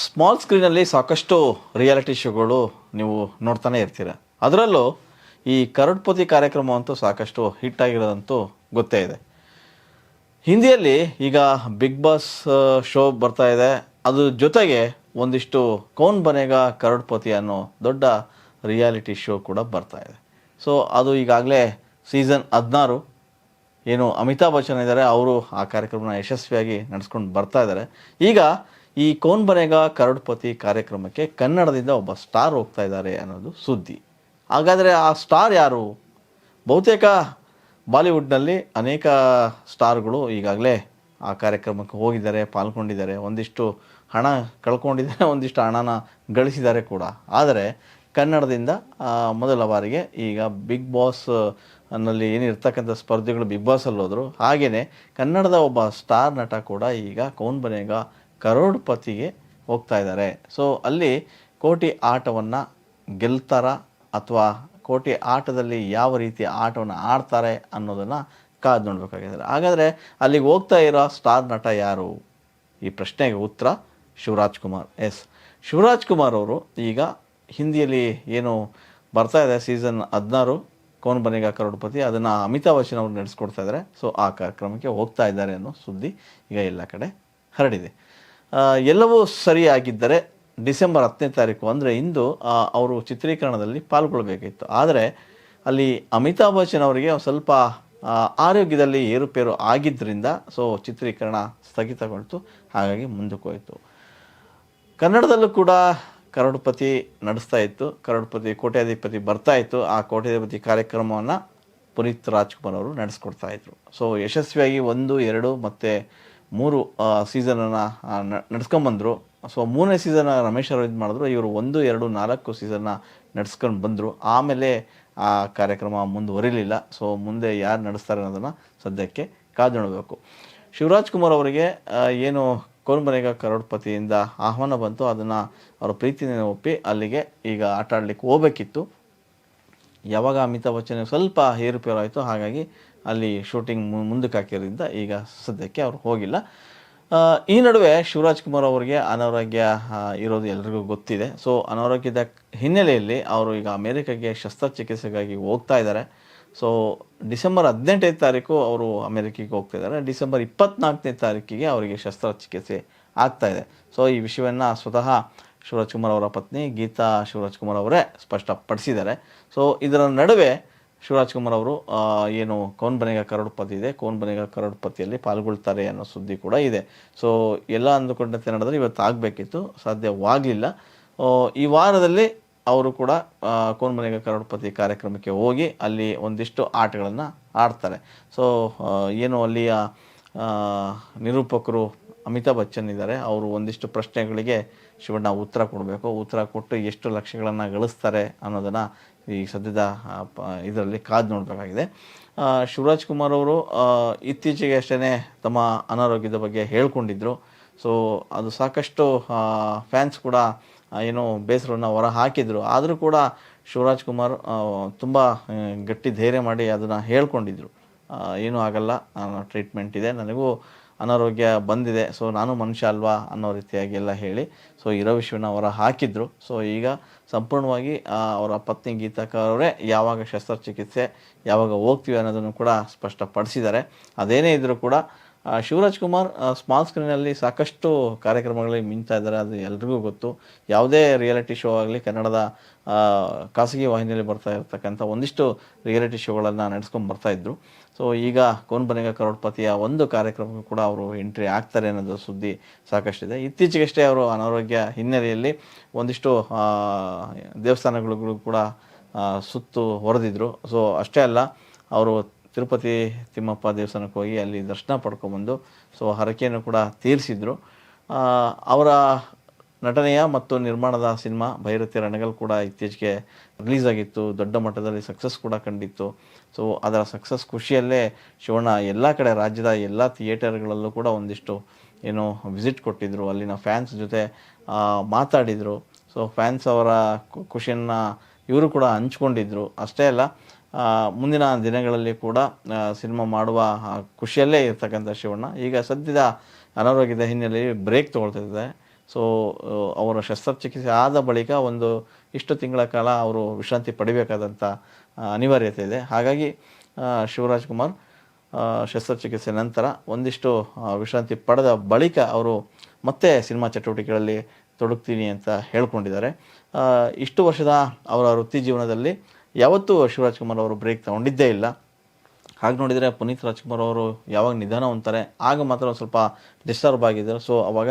Small ಸ್ಕ್ರೀನಲ್ಲಿ ಸಾಕಷ್ಟು reality ಶೋಗಳು ನೀವು ನೋಡ್ತಾನೆ ಇರ್ತೀರ. ಅದರಲ್ಲೂ ಈ ಕರೋಡ್ಪತಿ ಕಾರ್ಯಕ್ರಮ ಅಂತೂ ಸಾಕಷ್ಟು ಹಿಟ್ ಆಗಿರೋದಂತೂ ಗೊತ್ತೇ ಇದೆ. ಹಿಂದಿಯಲ್ಲಿ ಈಗ ಬಿಗ್ ಬಾಸ್ ಶೋ ಬರ್ತಾ ಇದೆ. ಅದ್ರ ಜೊತೆಗೆ ಒಂದಿಷ್ಟು ಕೌನ್ ಬನೇಗಾ ಕರೋಡ್ಪತಿ ಅನ್ನೋ ದೊಡ್ಡ ರಿಯಾಲಿಟಿ ಶೋ ಕೂಡ ಬರ್ತಾ ಇದೆ. ಸೊ ಅದು ಈಗಾಗಲೇ ಸೀಸನ್ 16 ಏನು ಅಮಿತಾಬ್ ಬಚ್ಚನ್ ಇದ್ದಾರೆ, ಅವರು ಆ ಕಾರ್ಯಕ್ರಮನ ಯಶಸ್ವಿಯಾಗಿ ನಡೆಸ್ಕೊಂಡು ಬರ್ತಾ ಇದ್ದಾರೆ. ಈಗ ಈ ಕೌನ್ ಬನೇಗಾ ಕರೋಡ್ಪತಿ ಕಾರ್ಯಕ್ರಮಕ್ಕೆ ಕನ್ನಡದಿಂದ ಒಬ್ಬ ಸ್ಟಾರ್ ಹೋಗ್ತಾ ಇದ್ದಾರೆ ಅನ್ನೋದು ಸುದ್ದಿ. ಹಾಗಾದರೆ ಆ ಸ್ಟಾರ್ ಯಾರು? ಬಹುತೇಕ ಬಾಲಿವುಡ್ನಲ್ಲಿ ಅನೇಕ ಸ್ಟಾರ್ಗಳು ಈಗಾಗಲೇ ಆ ಕಾರ್ಯಕ್ರಮಕ್ಕೆ ಹೋಗಿದ್ದಾರೆ, ಪಾಲ್ಗೊಂಡಿದ್ದಾರೆ, ಒಂದಿಷ್ಟು ಹಣ ಕಳ್ಕೊಂಡಿದ್ದಾರೆ, ಒಂದಿಷ್ಟು ಹಣನ ಗಳಿಸಿದ್ದಾರೆ ಕೂಡ. ಆದರೆ ಕನ್ನಡದಿಂದ ಮೊದಲ ಬಾರಿಗೆ ಈಗ ಬಿಗ್ ಬಾಸ್ ನಲ್ಲಿ ಏನಿರ್ತಕ್ಕಂಥ ಸ್ಪರ್ಧಿಗಳು ಬಿಗ್ ಬಾಸಲ್ಲಿ ಹೋದರು, ಹಾಗೆಯೇ ಕನ್ನಡದ ಒಬ್ಬ ಸ್ಟಾರ್ ನಟ ಕೂಡ ಈಗ ಕೌನ್ ಬನೇಗಾ ಕರೋಡ್ಪತಿಗೆ ಹೋಗ್ತಾ ಇದ್ದಾರೆ. ಸೊ ಅಲ್ಲಿ ಕೋಟಿ ಆಟವನ್ನು ಗೆಲ್ತಾರ ಅಥವಾ ಕೋಟಿ ಆಟದಲ್ಲಿ ಯಾವ ರೀತಿ ಆಟವನ್ನು ಆಡ್ತಾರೆ ಅನ್ನೋದನ್ನು ಕಾದು ನೋಡಬೇಕಾಗಿದ್ದಾರೆ. ಹಾಗಾದರೆ ಅಲ್ಲಿಗೆ ಹೋಗ್ತಾ ಇರೋ ಸ್ಟಾರ್ ನಟ ಯಾರು? ಈ ಪ್ರಶ್ನೆಗೆ ಉತ್ತರ ಶಿವರಾಜ್ ಕುಮಾರ್. ಶಿವರಾಜ್ ಕುಮಾರ್ ಅವರು ಈಗ ಹಿಂದಿಯಲ್ಲಿ ಏನು ಬರ್ತಾ ಇದೆ ಸೀಸನ್ 16 ಕೌನ್ ಬನೇಗಾ ಕರೋಡ್ಪತಿ, ಅದನ್ನು ಅಮಿತಾಬ್ ಬಚ್ಚನ್ ಅವರು ನಡೆಸ್ಕೊಡ್ತಾ ಇದ್ದಾರೆ. ಸೊ ಆ ಕಾರ್ಯಕ್ರಮಕ್ಕೆ ಹೋಗ್ತಾ ಇದ್ದಾರೆ ಅನ್ನೋ ಸುದ್ದಿ ಈಗ ಎಲ್ಲ ಕಡೆ ಹರಡಿದೆ. ಎಲ್ಲವೂ ಸರಿಯಾಗಿದ್ದರೆ ಡಿಸೆಂಬರ್ 10ನೇ ತಾರೀಕು ಅಂದರೆ ಇಂದು ಅವರು ಚಿತ್ರೀಕರಣದಲ್ಲಿ ಪಾಲ್ಗೊಳ್ಬೇಕಿತ್ತು. ಆದರೆ ಅಲ್ಲಿ ಅಮಿತಾಬ್ ಬಚ್ಚನ್ ಅವರಿಗೆ ಸ್ವಲ್ಪ ಆರೋಗ್ಯದಲ್ಲಿ ಏರುಪೇರು ಆಗಿದ್ದರಿಂದ ಸೊ ಚಿತ್ರೀಕರಣ ಸ್ಥಗಿತಗೊಳ್ತು, ಹಾಗಾಗಿ ಮುಂದಕ್ಕೆ ಹೋಯಿತು. ಕನ್ನಡದಲ್ಲೂ ಕೂಡ ಕರೋಡ್ಪತಿ ನಡೆಸ್ತಾ ಇತ್ತು, ಕರೋಡ್ಪತಿ ಕೋಟ್ಯಾಧಿಪತಿ ಬರ್ತಾ ಇತ್ತು. ಆ ಕೋಟ್ಯಾಧಿಪತಿ ಕಾರ್ಯಕ್ರಮವನ್ನು ಪುನೀತ್ ರಾಜ್ಕುಮಾರ್ ಅವರು ನಡೆಸ್ಕೊಡ್ತಾ ಇದ್ರು. ಸೊ ಯಶಸ್ವಿಯಾಗಿ 1, 2 ಮತ್ತು 3 ಸೀಸನನ್ನು ನಡೆಸ್ಕೊಂಬಂದರು. ಸೊ 3ನೇ ಸೀಸನ್ ರಮೇಶ್ ಅವರು ಇದು ಮಾಡಿದ್ರು, ಇವರು 1, 2, 4 ಸೀಸನ್ನ ನಡೆಸ್ಕೊಂಡು ಬಂದರು. ಆಮೇಲೆ ಆ ಕಾರ್ಯಕ್ರಮ ಮುಂದುವರಿಲಿಲ್ಲ. ಸೊ ಮುಂದೆ ಯಾರು ನಡೆಸ್ತಾರೆ ಅನ್ನೋದನ್ನು ಸದ್ಯಕ್ಕೆ ಕಾದು ನೋಡಬೇಕು. ಶಿವರಾಜ್ ಕುಮಾರ್ ಅವರಿಗೆ ಏನು ಕೌನ್ ಬನೇಗಾ ಕರೋಡ್ಪತಿಯಿಂದ ಆಹ್ವಾನ ಬಂತು, ಅದನ್ನು ಅವರ ಪ್ರೀತಿಯನ್ನು ಒಪ್ಪಿ ಅಲ್ಲಿಗೆ ಈಗ ಆಟ ಆಡಲಿಕ್ಕೆ ಹೋಗಬೇಕಿತ್ತು. ಯಾವಾಗ ಅಮಿತಾಬ್ ಬಚ್ಚನ್ ಸ್ವಲ್ಪ ಏರುಪೇರು ಆಯಿತು, ಹಾಗಾಗಿ ಅಲ್ಲಿ ಶೂಟಿಂಗ್ ಮುಂದಕ್ಕೆ ಹಾಕಿರೋದ್ರಿಂದ ಈಗ ಸದ್ಯಕ್ಕೆ ಅವರು ಹೋಗಿಲ್ಲ. ಈ ನಡುವೆ ಶಿವರಾಜ್ ಕುಮಾರ್ ಅವರಿಗೆ ಅನಾರೋಗ್ಯ ಇರೋದು ಎಲ್ರಿಗೂ ಗೊತ್ತಿದೆ. ಸೊ ಅನಾರೋಗ್ಯದ ಹಿನ್ನೆಲೆಯಲ್ಲಿ ಅವರು ಈಗ ಅಮೇರಿಕಾಗೆ ಶಸ್ತ್ರಚಿಕಿತ್ಸೆಗಾಗಿ ಹೋಗ್ತಾ ಇದ್ದಾರೆ. ಸೊ ಡಿಸೆಂಬರ್ 18ನೇ ತಾರೀಕು ಅವರು ಅಮೇರಿಕೆಗೆ ಹೋಗ್ತಾ ಇದ್ದಾರೆ. ಡಿಸೆಂಬರ್ 24ನೇ ತಾರೀಕಿಗೆ ಅವರಿಗೆ ಶಸ್ತ್ರಚಿಕಿತ್ಸೆ ಆಗ್ತಾಯಿದೆ. ಸೊ ಈ ವಿಷಯವನ್ನು ಸ್ವತಃ ಶಿವರಾಜ್ ಕುಮಾರ್ ಅವರ ಪತ್ನಿ ಗೀತಾ ಶಿವರಾಜ್ ಕುಮಾರ್ ಅವರೇ ಸ್ಪಷ್ಟಪಡಿಸಿದ್ದಾರೆ. ಸೊ ಇದರ ನಡುವೆ ಶಿವರಾಜ್ ಕುಮಾರ್ ಅವರು ಏನು ಕೌನ್ ಬನೇಗಾ ಕರೋಡ್ಪತಿ ಇದೆ, ಕೌನ್ ಬನೇಗಾ ಕರೋಡ್ಪತಿಯಲ್ಲಿ ಪಾಲ್ಗೊಳ್ತಾರೆ ಅನ್ನೋ ಸುದ್ದಿ ಕೂಡ ಇದೆ. ಸೊ ಎಲ್ಲ ಅಂದುಕೊಂಡಂತೆ ನಡೆದರೆ ಇವತ್ತು ಆಗಬೇಕಿತ್ತು, ಸಾಧ್ಯವಾಗಲಿಲ್ಲ. ಈ ವಾರದಲ್ಲಿ ಅವರು ಕೂಡ ಕೌನ್ ಬನೇಗಾ ಕರೋಡ್ಪತಿ ಕಾರ್ಯಕ್ರಮಕ್ಕೆ ಹೋಗಿ ಅಲ್ಲಿ ಒಂದಿಷ್ಟು ಆಟಗಳನ್ನು ಆಡ್ತಾರೆ. ಸೊ ಏನು ಅಲ್ಲಿಯ ನಿರೂಪಕರು ಅಮಿತಾಬ್ ಬಚ್ಚನ್ ಇದ್ದಾರೆ, ಅವರು ಒಂದಿಷ್ಟು ಪ್ರಶ್ನೆಗಳಿಗೆ ಶಿವಣ್ಣ ಉತ್ತರ ಕೊಡಬೇಕು. ಉತ್ತರ ಕೊಟ್ಟು ಎಷ್ಟು ಲಕ್ಷಗಳನ್ನು ಗಳಿಸ್ತಾರೆ ಅನ್ನೋದನ್ನು ಈ ಸದ್ಯದ ಇದರಲ್ಲಿ ಕಾದು ನೋಡಬೇಕಾಗಿದೆ. ಶಿವರಾಜ್ ಕುಮಾರ್ ಅವರು ಇತ್ತೀಚೆಗೆ ಅಷ್ಟೇ ತಮ್ಮ ಅನಾರೋಗ್ಯದ ಬಗ್ಗೆ ಹೇಳ್ಕೊಂಡಿದ್ರು. ಸೊ ಅದು ಸಾಕಷ್ಟು ಫ್ಯಾನ್ಸ್ ಕೂಡ ಏನೋ ಬೇಸರವನ್ನು ಹೊರ ಹಾಕಿದರು. ಆದರೂ ಕೂಡ ಶಿವರಾಜ್ ಕುಮಾರ್ ತುಂಬ ಗಟ್ಟಿ ಧೈರ್ಯ ಮಾಡಿ ಅದನ್ನು ಹೇಳ್ಕೊಂಡಿದ್ರು. ಏನೂ ಆಗಲ್ಲ, ಟ್ರೀಟ್ಮೆಂಟ್ ಇದೆ, ನನಗೂ ಅನಾರೋಗ್ಯ ಬಂದಿದೆ, ಸೊ ನಾನು ಮನುಷ್ಯ ಅಲ್ವಾ ಅನ್ನೋ ರೀತಿಯಾಗಿ ಎಲ್ಲ ಹೇಳಿ ಸೊ ಇರೋ ವಿಷಯವನ್ನು ಹೊರ ಹಾಕಿದ್ರು. ಸೊ ಈಗ ಸಂಪೂರ್ಣವಾಗಿ ಅವರ ಪತ್ನಿ ಗೀತಾಕ ಅವರೇ ಯಾವಾಗ ಶಸ್ತ್ರಚಿಕಿತ್ಸೆ ಯಾವಾಗ ಹೋಗ್ತೀವಿ ಅನ್ನೋದನ್ನು ಕೂಡ ಸ್ಪಷ್ಟಪಡಿಸಿದ್ದಾರೆ. ಅದೇನೇ ಇದ್ದರೂ ಕೂಡ ಶಿವರಾಜ್ ಕುಮಾರ್ ಸ್ಮಾಲ್ ಸ್ಕ್ರೀನಲ್ಲಿ ಸಾಕಷ್ಟು ಕಾರ್ಯಕ್ರಮಗಳಲ್ಲಿ ಮಿಂಚ್ತಾ ಇದ್ದಾರೆ, ಅದು ಎಲ್ರಿಗೂ ಗೊತ್ತು. ಯಾವುದೇ ರಿಯಾಲಿಟಿ ಶೋ ಆಗಲಿ ಕನ್ನಡದ ಖಾಸಗಿ ವಾಹಿನಿಯಲ್ಲಿ ಬರ್ತಾ ಇರ್ತಕ್ಕಂಥ ಒಂದಿಷ್ಟು ರಿಯಾಲಿಟಿ ಶೋಗಳನ್ನು ನಡೆಸ್ಕೊಂಡು ಬರ್ತಾಯಿದ್ರು. ಸೊ ಈಗ ಕೌನ್ ಬನೇಗಾ ಕರೋಡ್ಪತಿಯ ಒಂದು ಕಾರ್ಯಕ್ರಮಕ್ಕೂ ಕೂಡ ಅವರು ಎಂಟ್ರಿ ಆಗ್ತಾರೆ ಅನ್ನೋದು ಸುದ್ದಿ ಸಾಕಷ್ಟಿದೆ. ಇತ್ತೀಚೆಗಷ್ಟೇ ಅವರು ಅನಾರೋಗ್ಯ ಹಿನ್ನೆಲೆಯಲ್ಲಿ ಒಂದಿಷ್ಟು ದೇವಸ್ಥಾನಗಳಿಗೂ ಕೂಡ ಸುತ್ತು ಹೊಡೆದಿದ್ರು. ಸೊ ಅಷ್ಟೇ ಅಲ್ಲ, ಅವರು ತಿರುಪತಿ ತಿಮ್ಮಪ್ಪ ದೇವಸ್ಥಾನಕ್ಕೆ ಹೋಗಿ ಅಲ್ಲಿ ದರ್ಶನ ಪಡ್ಕೊಂಬಂದು ಸೊ ಹರಕೆಯನ್ನು ಕೂಡ ತೀರಿಸಿದ್ರು. ಅವರ ನಟನೆಯ ಮತ್ತು ನಿರ್ಮಾಣದ ಸಿನಿಮಾ ಭೈರತಿ ರಣಗಲ್ ಕೂಡ ಇತ್ತೀಚೆಗೆ ರಿಲೀಸ್ ಆಗಿತ್ತು, ದೊಡ್ಡ ಮಟ್ಟದಲ್ಲಿ ಸಕ್ಸಸ್ ಕೂಡ ಕಂಡಿತ್ತು. ಸೊ ಅದರ ಸಕ್ಸಸ್ ಖುಷಿಯಲ್ಲೇ ಶಿವಣ್ಣ ಎಲ್ಲ ಕಡೆ ರಾಜ್ಯದ ಎಲ್ಲ ಥಿಯೇಟರ್ಗಳಲ್ಲೂ ಕೂಡ ಒಂದಿಷ್ಟು ಏನೋ ವಿಸಿಟ್ ಕೊಟ್ಟಿದ್ದರು, ಅಲ್ಲಿನ ಫ್ಯಾನ್ಸ್ ಜೊತೆ ಮಾತಾಡಿದರು. ಸೊ ಫ್ಯಾನ್ಸ್ ಅವರ ಖುಷಿಯನ್ನು ಇವರು ಕೂಡ ಹಂಚ್ಕೊಂಡಿದ್ರು. ಅಷ್ಟೇ ಅಲ್ಲ, ಮುಂದಿನ ದಿನಗಳಲ್ಲಿ ಕೂಡ ಸಿನಿಮಾ ಮಾಡುವ ಖುಷಿಯಲ್ಲೇ ಇರ್ತಕ್ಕಂಥ ಶಿವಣ್ಣ ಈಗ ಸದ್ಯದ ಅನಾರೋಗ್ಯದ ಹಿನ್ನೆಲೆಯಲ್ಲಿ ಬ್ರೇಕ್ ತೊಗೊಳ್ತಿದ್ದಾರೆ. ಸೊ ಅವರ ಶಸ್ತ್ರಚಿಕಿತ್ಸೆ ಆದ ಬಳಿಕ ಇಷ್ಟು ತಿಂಗಳ ಕಾಲ ಅವರು ವಿಶ್ರಾಂತಿ ಪಡಿಬೇಕಾದಂಥ ಅನಿವಾರ್ಯತೆ ಇದೆ. ಹಾಗಾಗಿ ಶಿವರಾಜ್ ಕುಮಾರ್ ಶಸ್ತ್ರಚಿಕಿತ್ಸೆ ನಂತರ ಒಂದಿಷ್ಟು ವಿಶ್ರಾಂತಿ ಪಡೆದ ಬಳಿಕ ಅವರು ಮತ್ತೆ ಸಿನಿಮಾ ಚಟುವಟಿಕೆಗಳಲ್ಲಿ ತೊಡಗ್ತೀನಿ ಅಂತ ಹೇಳ್ಕೊಂಡಿದ್ದಾರೆ. ಇಷ್ಟು ವರ್ಷದ ಅವರ ವೃತ್ತಿ ಜೀವನದಲ್ಲಿ ಯಾವತ್ತೂ ಶಿವರಾಜ್ ಕುಮಾರ್ ಅವರು ಬ್ರೇಕ್ ತಗೊಂಡಿದ್ದೇ ಇಲ್ಲ. ಹಾಗೆ ನೋಡಿದರೆ ಪುನೀತ್ ರಾಜ್ಕುಮಾರ್ ಅವರು ಯಾವಾಗ ನಿಧನ ಹೊಂದ್ತಾರೆ ಆಗ ಮಾತ್ರ ಸ್ವಲ್ಪ ಡಿಸ್ಟರ್ಬ್ ಆಗಿದ್ದರು. ಸೊ ಅವಾಗ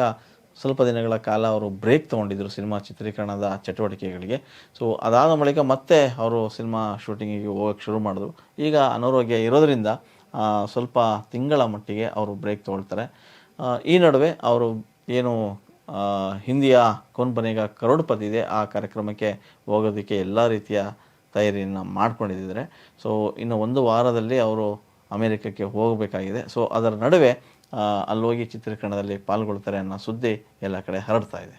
ಸ್ವಲ್ಪ ದಿನಗಳ ಕಾಲ ಅವರು ಬ್ರೇಕ್ ತೊಗೊಂಡಿದ್ದರು ಸಿನಿಮಾ ಚಿತ್ರೀಕರಣದ ಚಟುವಟಿಕೆಗಳಿಗೆ. ಸೊ ಅದಾದ ಬಳಿಕ ಮತ್ತೆ ಅವರು ಸಿನಿಮಾ ಶೂಟಿಂಗಿಗೆ ಹೋಗೋಕ್ಕೆ ಶುರು ಮಾಡಿದ್ರು. ಈಗ ಅನಾರೋಗ್ಯ ಇರೋದರಿಂದ ಸ್ವಲ್ಪ ತಿಂಗಳ ಮಟ್ಟಿಗೆ ಅವರು ಬ್ರೇಕ್ ತೊಗೊಳ್ತಾರೆ. ಈ ನಡುವೆ ಅವರು ಏನು ಹಿಂದಿಯ ಕೌನ್ ಬನೇಗಾ ಕರೋಡ್ಪತಿ ಇದೆ ಆ ಕಾರ್ಯಕ್ರಮಕ್ಕೆ ಹೋಗೋದಕ್ಕೆ ಎಲ್ಲ ರೀತಿಯ ತಯಾರಿಯನ್ನು ಮಾಡ್ಕೊಂಡಿದ್ದಾರೆ. ಸೊ ಇನ್ನು 1 ವಾರದಲ್ಲಿ ಅವರು ಅಮೇರಿಕಕ್ಕೆ ಹೋಗಬೇಕಾಗಿದೆ. ಸೊ ಅದರ ನಡುವೆ ಅಲ್ಲೋಗಿ ಚಿತ್ರೀಕರಣದಲ್ಲಿ ಪಾಲ್ಗೊಳ್ತಾರೆ ಅನ್ನೋ ಸುದ್ದಿ ಎಲ್ಲ ಕಡೆ ಹರಡ್ತಾ ಇದೆ.